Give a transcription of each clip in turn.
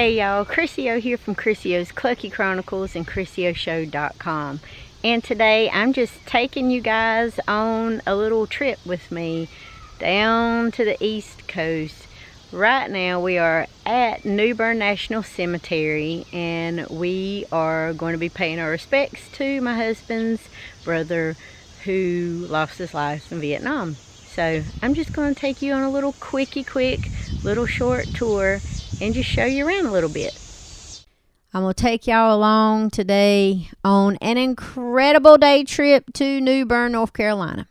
Hey y'all, Crissy O here from Crissy O's Clucky Chronicles and CrissyOShow.com. And today I'm just taking you guys on a little trip with me down to the East Coast. Right now we are at Bern National Cemetery and we are going to be paying our respects to my husband's brother who lost his life in Vietnam. So I'm just going to take you on a little quick little short tour and just show you around a little bit. I'm going to take y'all along today on an incredible day trip to New Bern, North Carolina.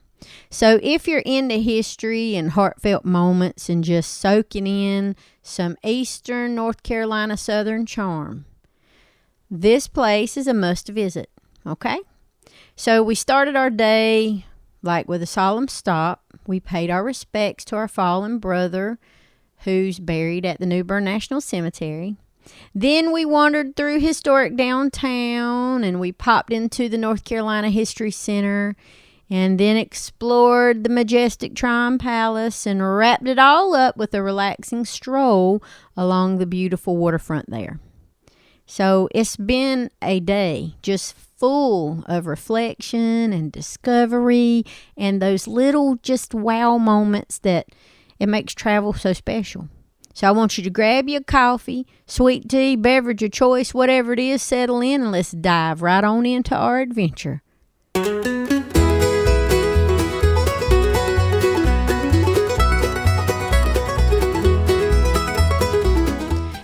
So if you're into history and heartfelt moments and just soaking in some Eastern North Carolina Southern charm, this place is a must visit, okay? So we started our day with a solemn stop. We paid our respects to our fallen brother who's buried at the New Bern National Cemetery. Then we wandered through historic downtown and we popped into the North Carolina History Center and then explored the majestic Tryon Palace and wrapped it all up with a relaxing stroll along the beautiful waterfront there. So it's been a day just full of reflection and discovery and those little just wow moments that it makes travel so special. So I want you to grab your coffee, sweet tea, beverage of choice, whatever it is, settle in and let's dive right on into our adventure.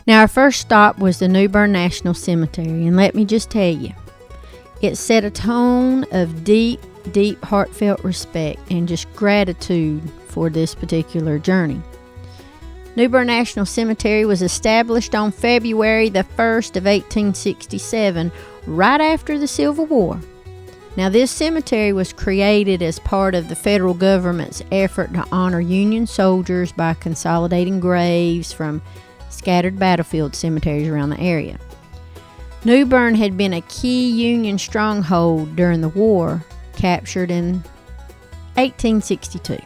Now our first stop was the New Bern National Cemetery, and let me just tell you, it set a tone of deep heartfelt respect and just gratitude for this particular journey. New Bern National Cemetery was established on February the 1st of 1867, right after the Civil War. Now this cemetery was created as part of the federal government's effort to honor Union soldiers by consolidating graves from scattered battlefield cemeteries around the area. New Bern had been a key Union stronghold during the war, captured in 1862.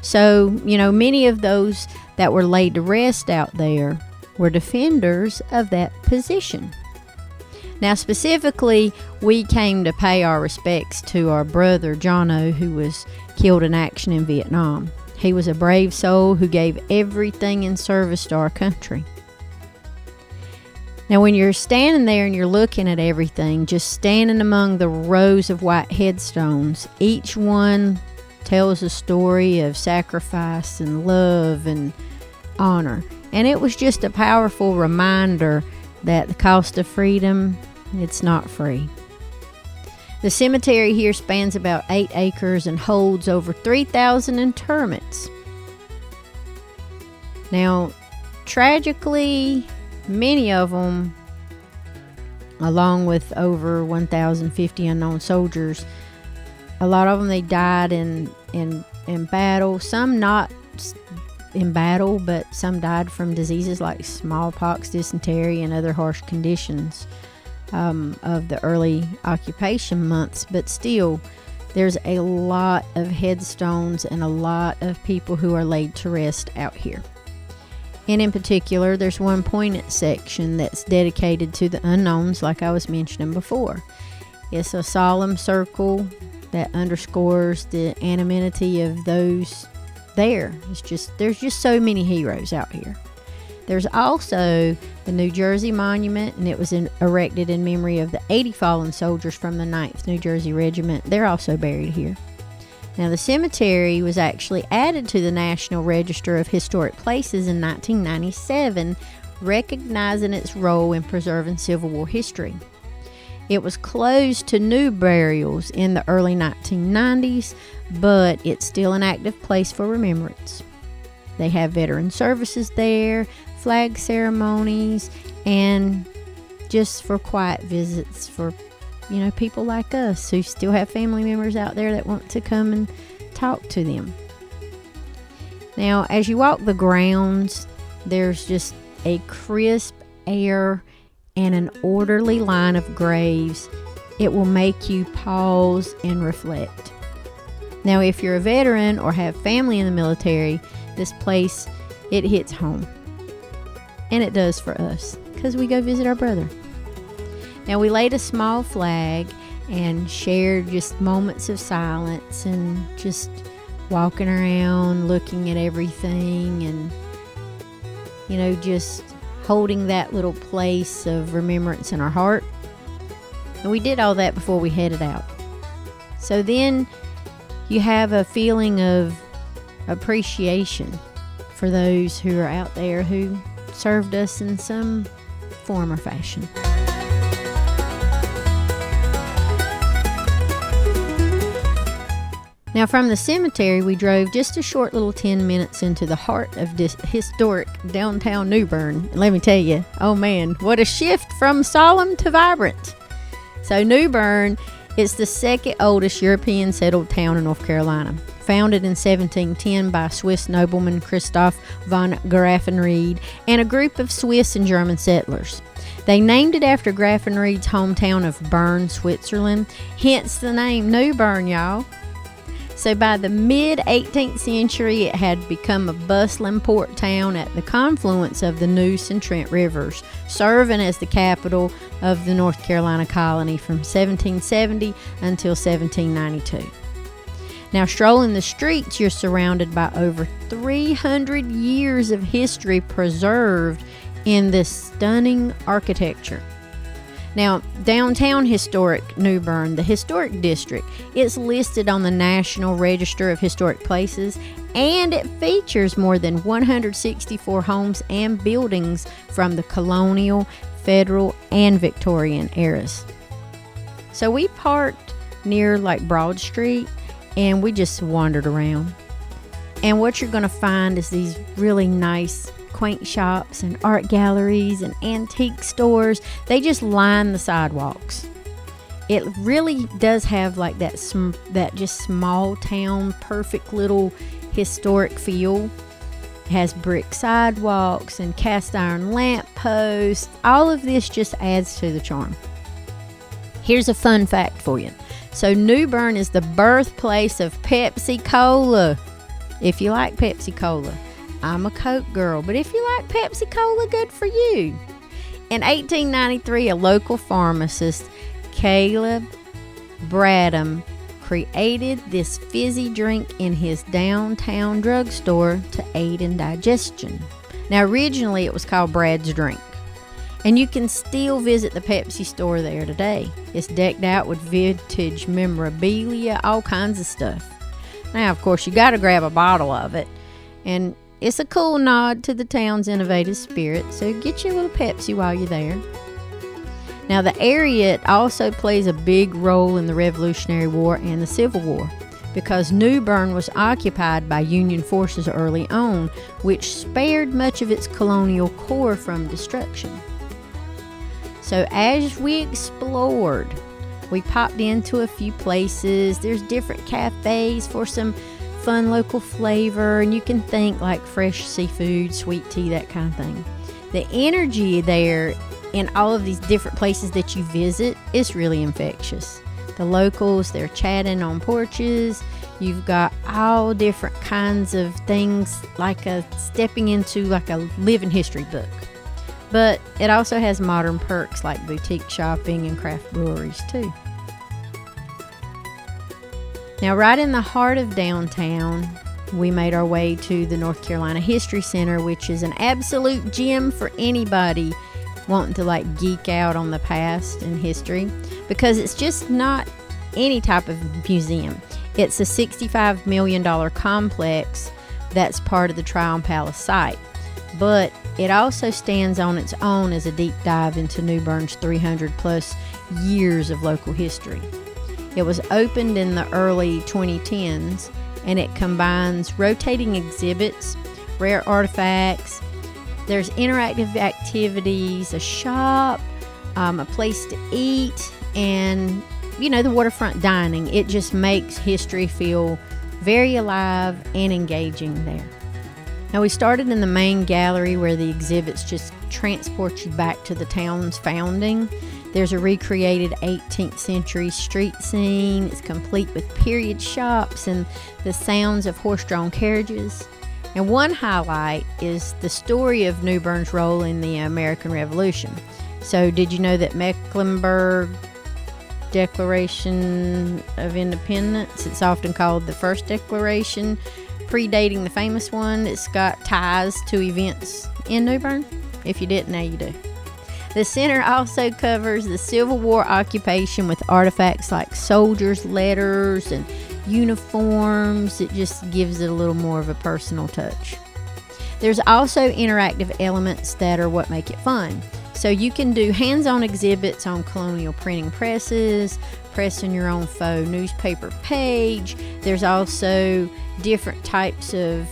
So, many of those that were laid to rest out there were defenders of that position. Now, specifically, we came to pay our respects to our brother, Jono, who was killed in action in Vietnam. He was a brave soul who gave everything in service to our country. Now, when you're standing there and you're looking at everything, just standing among the rows of white headstones, each one tells a story of sacrifice and love and honor. And it was just a powerful reminder that the cost of freedom, it's not free. The cemetery here spans about 8 acres and holds over 3,000 interments. Now, tragically, many of them, along with over 1,050 unknown soldiers, a lot of them, they died in battle. Some not in battle, but some died from diseases like smallpox, dysentery, and other harsh conditions of the early occupation months. But still, there's a lot of headstones and a lot of people who are laid to rest out here. And in particular, there's one poignant section that's dedicated to the unknowns, like I was mentioning before. It's a solemn circle that underscores the anonymity of those there. There's just so many heroes out here. There's also the New Jersey Monument, and it was erected in memory of the 80 fallen soldiers from the 9th New Jersey Regiment. They're also buried here. Now, the cemetery was actually added to the National Register of Historic Places in 1997, recognizing its role in preserving Civil War history. It was closed to new burials in the early 1990s, but it's still an active place for remembrance. They have veteran services there, flag ceremonies, and just for quiet visits for people like us who still have family members out there that want to come and talk to them. Now, as you walk the grounds, there's just a crisp air and an orderly line of graves. It will make you pause and reflect. Now, if you're a veteran or have family in the military, this place, it hits home. And it does for us, because we go visit our brother. Now, we laid a small flag and shared just moments of silence and just walking around, looking at everything, and, you know, just holding that little place of remembrance in our heart. And we did all that before we headed out. So then you have a feeling of appreciation for those who are out there who served us in some form or fashion. Now, from the cemetery, we drove just a short little 10 minutes into the heart of this historic downtown New Bern. And let me tell you, oh man, what a shift from solemn to vibrant. So New Bern is the second oldest European settled town in North Carolina. Founded in 1710 by Swiss nobleman Christoph von Graffenried and a group of Swiss and German settlers. They named it after Graffenried's hometown of Bern, Switzerland, hence the name New Bern, y'all. So by the mid-18th century, it had become a bustling port town at the confluence of the Neuse and Trent rivers, serving as the capital of the North Carolina colony from 1770 until 1792. Now, strolling the streets, you're surrounded by over 300 years of history preserved in this stunning architecture. Now, downtown historic New Bern, the historic district, it's listed on the National Register of Historic Places, and it features more than 164 homes and buildings from the colonial, federal, and Victorian eras. So we parked near like Broad Street, and we just wandered around. And what you're going to find is these really nice quaint shops and art galleries and antique stores. They just line the sidewalks. It really does have like that just small town, perfect little historic feel. It has brick sidewalks and cast iron lamp posts. All of this just adds to the charm. Here's a fun fact for you. So New Bern is the birthplace of Pepsi Cola. If you like Pepsi Cola. I'm a Coke girl, but if you like Pepsi Cola, good for you. In 1893, a local pharmacist, Caleb Bradham, created this fizzy drink in his downtown drugstore to aid in digestion. Now, originally it was called Brad's Drink, and you can still visit the Pepsi store there today. It's decked out with vintage memorabilia, all kinds of stuff. Now, of course, you got to grab a bottle of it, and it's a cool nod to the town's innovative spirit, so get you a little Pepsi while you're there. Now, the area also plays a big role in the Revolutionary War and the Civil War, because New Bern was occupied by Union forces early on, which spared much of its colonial core from destruction. So as we explored, we popped into a few places. There's different cafes for some fun local flavor, and you can think like fresh seafood, sweet tea, that kind of thing. The energy there in all of these different places that you visit is really infectious. The locals, they're chatting on porches. You've got all different kinds of things, like stepping into like a living history book. But it also has modern perks like boutique shopping and craft breweries too. Now, right in the heart of downtown, we made our way to the North Carolina History Center, which is an absolute gem for anybody wanting to like geek out on the past and history, because it's just not any type of museum. It's a $65 million complex that's part of the Tryon Palace site, but it also stands on its own as a deep dive into New Bern's 300 plus years of local history. It was opened in the early 2010s, and it combines rotating exhibits, rare artifacts. There's interactive activities, a shop, a place to eat, and, the waterfront dining. It just makes history feel very alive and engaging there. Now, we started in the main gallery where the exhibits just transport you back to the town's founding. There's a recreated 18th century street scene. It's complete with period shops and the sounds of horse-drawn carriages. And one highlight is the story of New Bern's role in the American Revolution. So did you know that Mecklenburg Declaration of Independence, it's often called the first declaration, predating the famous one, it's got ties to events in New Bern? If you didn't, now you do. The center also covers the Civil War occupation with artifacts like soldiers' letters and uniforms. It just gives it a little more of a personal touch. There's also interactive elements that are what make it fun. So you can do hands-on exhibits on colonial printing presses, pressing your own faux newspaper page. There's also different types of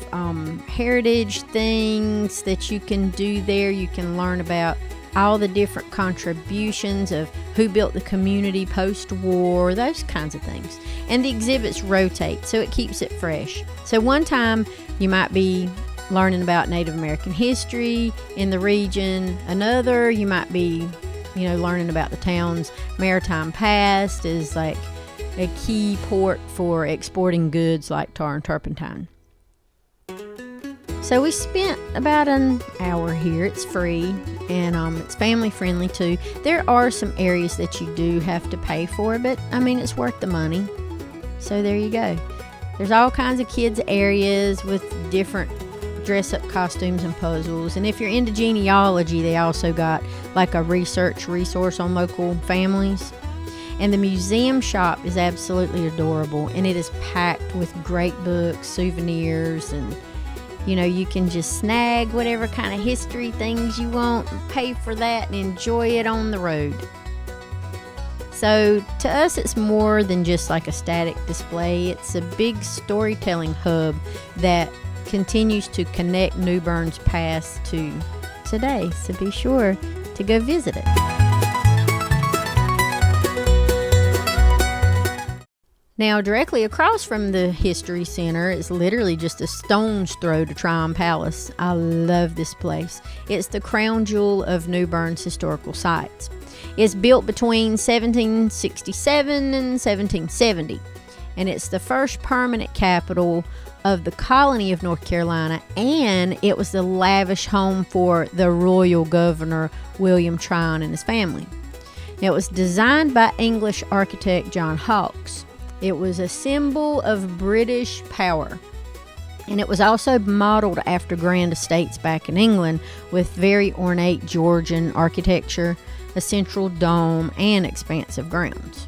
heritage things that you can do there. You can learn about all the different contributions of who built the community post-war, those kinds of things. And the exhibits rotate, so it keeps it fresh. So one time you might be learning about Native American history in the region. Another, you might be, learning about the town's maritime past as like a key port for exporting goods like tar and turpentine. So we spent about an hour here. It's free and it's family friendly too. There are some areas that you do have to pay for, but it's worth the money. So there you go. There's all kinds of kids areas with different dress-up costumes and puzzles. And if you're into genealogy, they also got like a research resource on local families. And the museum shop is absolutely adorable, and it is packed with great books, souvenirs, and you can just snag whatever kind of history things you want and pay for that and enjoy it on the road. So to us, it's more than just like a static display. It's a big storytelling hub that continues to connect New Bern's past to today. So be sure to go visit it. Now, directly across from the History Center is literally just a stone's throw to Tryon Palace. I love this place. It's the crown jewel of New Bern's historical sites. It's built between 1767 and 1770, and it's the first permanent capital of the colony of North Carolina, and it was the lavish home for the royal governor, William Tryon, and his family. Now, it was designed by English architect John Hawkes. It was a symbol of British power, and it was also modeled after grand estates back in England with very ornate Georgian architecture, a central dome, and expansive grounds.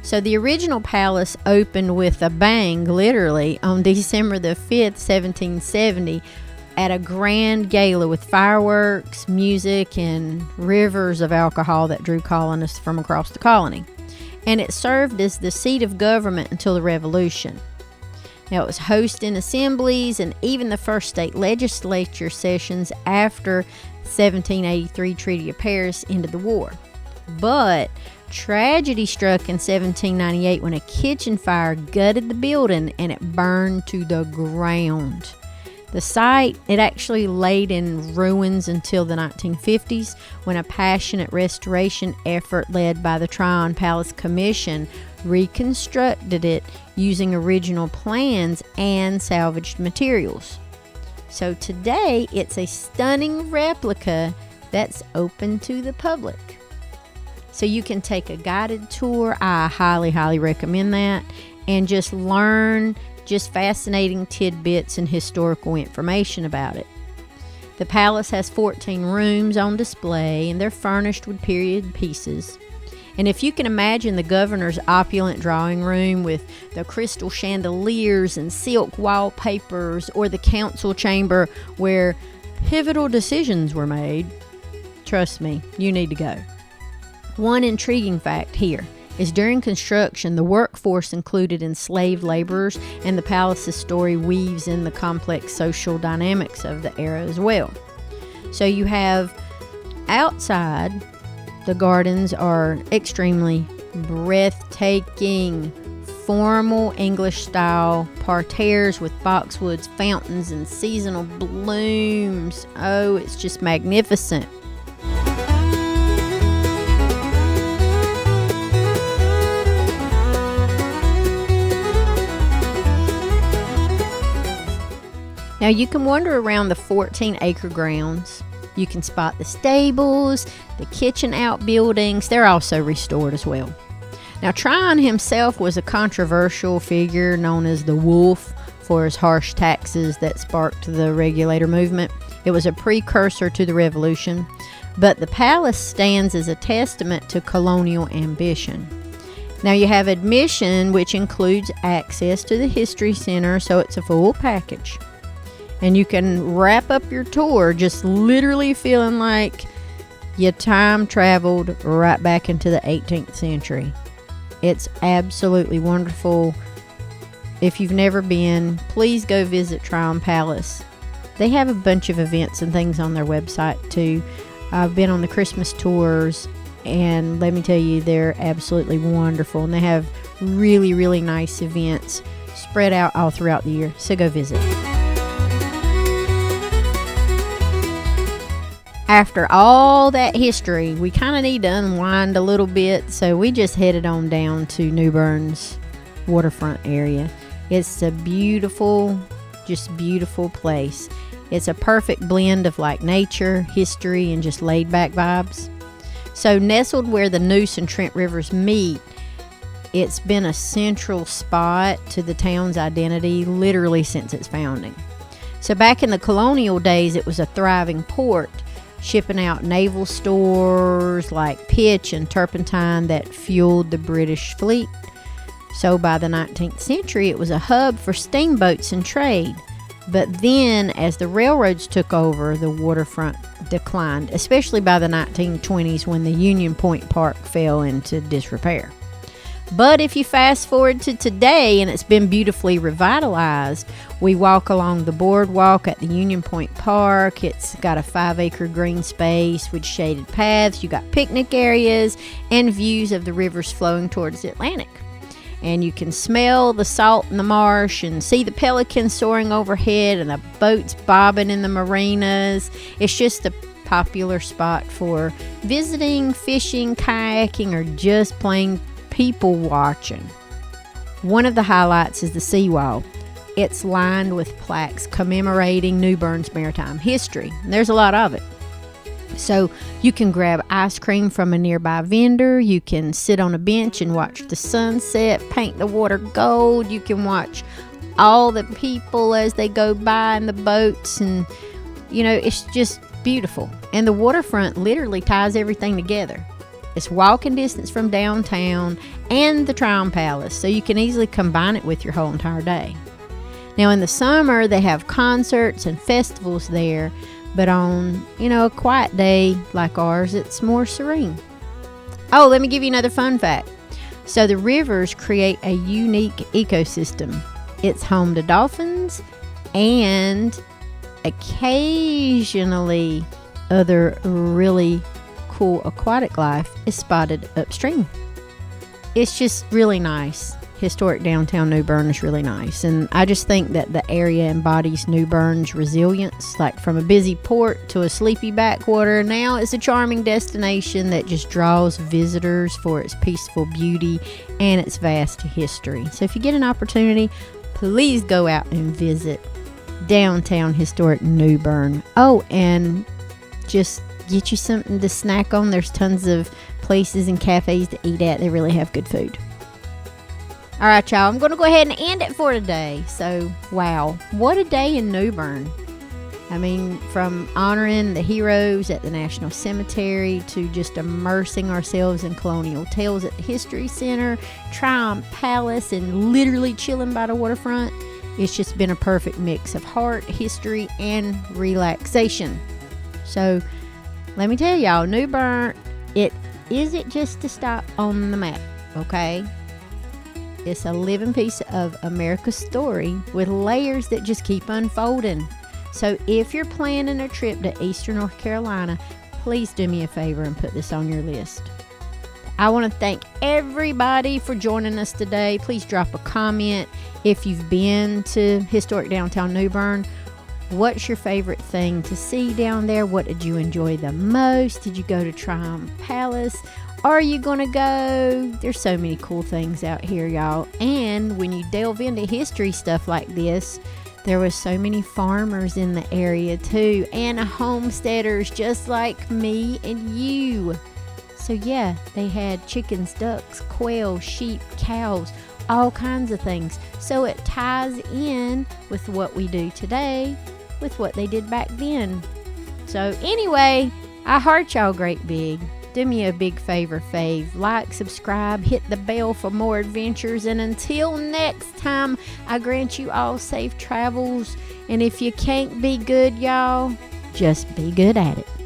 So the original palace opened with a bang, literally, on December the 5th, 1770, at a grand gala with fireworks, music, and rivers of alcohol that drew colonists from across the colony. And it served as the seat of government until the Revolution. Now, it was hosting assemblies and even the first state legislature sessions after 1783 Treaty of Paris ended the war. But tragedy struck in 1798 when a kitchen fire gutted the building and it burned to the ground. The site, it actually laid in ruins until the 1950s when a passionate restoration effort led by the Tryon Palace Commission reconstructed it using original plans and salvaged materials. So today, it's a stunning replica that's open to the public. So you can take a guided tour. I highly, highly recommend that, and just learn just fascinating tidbits and historical information about it. The palace has 14 rooms on display, and they're furnished with period pieces. And if you can imagine the governor's opulent drawing room with the crystal chandeliers and silk wallpapers, or the council chamber where pivotal decisions were made, trust me, you need to go. One intriguing fact here is during construction, the workforce included enslaved laborers, and the palace's story weaves in the complex social dynamics of the era as well. So you have outside, the gardens are extremely breathtaking, formal English-style parterres with boxwoods, fountains, and seasonal blooms. Oh, it's just magnificent. Now, Now you can wander around the 14-acre grounds. You can spot the stables, the kitchen outbuildings. They're also restored as well. Now Tryon himself was a controversial figure known as the Wolf for his harsh taxes that sparked the regulator movement. It was a precursor to the revolution, but the palace stands as a testament to colonial ambition. Now you have admission, which includes access to the History Center, so it's a full package. And you can wrap up your tour just literally feeling like you time traveled right back into the 18th century. It's absolutely wonderful. If you've never been, please go visit Tryon Palace. They have a bunch of events and things on their website too. I've been on the Christmas tours, and let me tell you, they're absolutely wonderful. And they have really, really nice events spread out all throughout the year. So go visit. After all that history, we kind of need to unwind a little bit, so we just headed on down to New Bern's waterfront area. It's a beautiful, just beautiful place. It's a perfect blend of like nature, history, and just laid back vibes. So nestled where the Neuse and Trent rivers meet, it's been a central spot to the town's identity literally since its founding. So back in the colonial days, it was a thriving port, shipping out naval stores like pitch and turpentine that fueled the British fleet. So by the 19th century, it was a hub for steamboats and trade. But then, as the railroads took over, the waterfront declined, especially by the 1920s when the Union Point Park fell into disrepair. But if you fast forward to today, and it's been beautifully revitalized, we walk along the boardwalk at the Union Point Park. It's got a 5-acre green space with shaded paths. You got picnic areas and views of the rivers flowing towards the Atlantic. And you can smell the salt in the marsh and see the pelicans soaring overhead and the boats bobbing in the marinas. It's just a popular spot for visiting, fishing, kayaking, or just plain people watching. One of the highlights is the seawall. It's lined with plaques commemorating New Bern's maritime history. And there's a lot of it. So you can grab ice cream from a nearby vendor. You can sit on a bench and watch the sunset, paint the water gold. You can watch all the people as they go by in the boats. And, you know, it's just beautiful. And the waterfront literally ties everything together. It's walking distance from downtown and the Tryon Palace, so you can easily combine it with your whole entire day. Now in the summer, they have concerts and festivals there, but on, a quiet day like ours, it's more serene. Oh, let me give you another fun fact. So the rivers create a unique ecosystem. It's home to dolphins and occasionally other really cool aquatic life is spotted upstream. It's just really nice. Historic downtown New Bern is really nice, and I just think that the area embodies New Bern's resilience, like from a busy port to a sleepy backwater. Now it's a charming destination that just draws visitors for its peaceful beauty and its vast history. So if you get an opportunity, please go out and visit downtown historic New Bern. Oh, and just get you something to snack on. There's tons of places and cafes to eat at. They really have good food. All right, y'all, I'm going to go ahead and end it for today. So, wow, what a day in New Bern. I mean, from honoring the heroes at the National Cemetery to just immersing ourselves in colonial tales at the History Center, Tryon Palace, and literally chilling by the waterfront. It's just been a perfect mix of heart, history, and relaxation. So, let me tell y'all, New Bern, it isn't just a stop on the map, okay? It's a living piece of America's story with layers that just keep unfolding. So if you're planning a trip to Eastern North Carolina, please do me a favor and put this on your list. I want to thank everybody for joining us today. Please drop a comment if you've been to historic downtown New Bern. What's your favorite thing to see down there? What did you enjoy the most? Did you go to Tryon Palace? Are you going to go? There's so many cool things out here, y'all. And when you delve into history stuff like this, There was so many farmers in the area too, and homesteaders just like me and you. So yeah, they had chickens, ducks, quail, sheep, cows, all kinds of things. So it ties in with what we do today with what they did back then. So anyway, I heart y'all great big. Do me a big favor, fave. Like, subscribe, hit the bell for more adventures. And until next time, I grant you all safe travels. And if you can't be good, y'all, just be good at it.